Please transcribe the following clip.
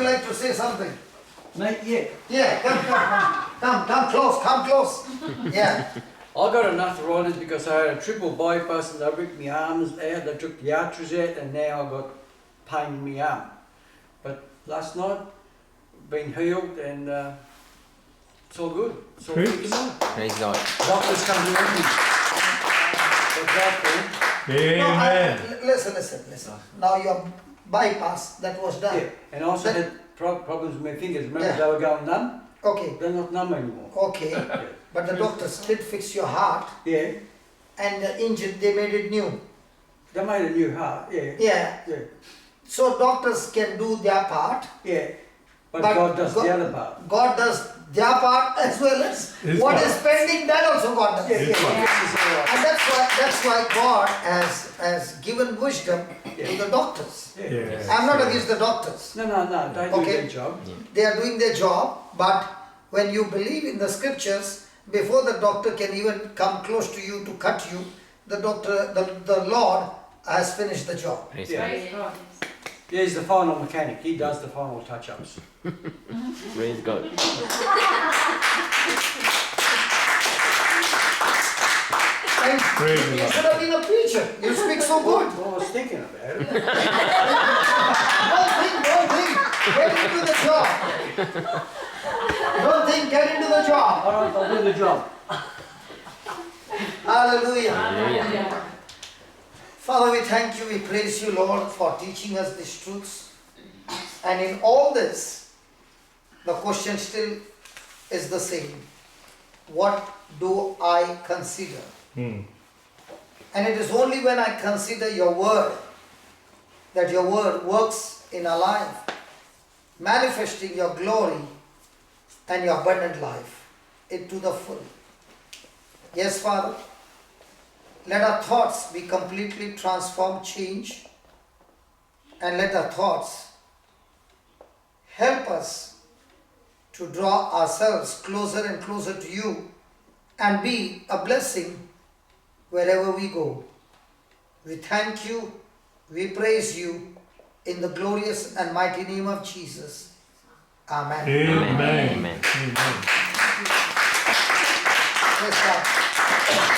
you like to say something? Mate, yeah. Yeah, come close. Yeah. I got an arthritis because I had a triple bypass and they ripped my arms out, they took the arteries out and now I've got pain in my arm. But last night, been healed and it's all good. It's all Praise fixed. Praise God. Doctors come to me. What's that for? Amen. No, listen. Now your bypass, that was done. Yeah, and I also That- had problems with my fingers. Remember Yeah. they were going numb? Okay, They're not numb anymore. okay. But the doctors did fix your heart Yeah, and the engine, they made it new. they made a new heart. Yeah, Yeah. yeah, So doctors can do their part. yeah. But, But God does God- the other part. God does their part as well as His what part. is pending, that also God does. Yeah, His yeah, part. yeah. It's all right. And that's why God has given wisdom to the doctors. Yeah. Yes. I'm not against the doctors. No, they do Okay. their job. They are doing their job, but when you believe in the scriptures, before the doctor can even come close to you to cut you, the Lord has finished the job. Praise Yeah. God. Yeah, he's the final mechanic. He does the final touch-ups. Praise God. And Praise the you Lord. should have been a preacher. You speak so good. Well, I was thinking about it. Don't think. Get into the job. Don't think, get into the job. All right, I'll do the job. Hallelujah. Hallelujah. Father, we thank you, we praise you, Lord, for teaching us these truths. And in all this, the question still is the same. What do I consider? Hmm. And it is only when I consider your word that your word works in our life, manifesting your glory and your abundant life into the full. Yes, Father. Let our thoughts be completely transformed, changed, and let our thoughts help us to draw ourselves closer and closer to you and be a blessing wherever we go. We thank you, we praise you in the glorious and mighty name of Jesus. Amen. Amen. Amen. Amen. Praise God.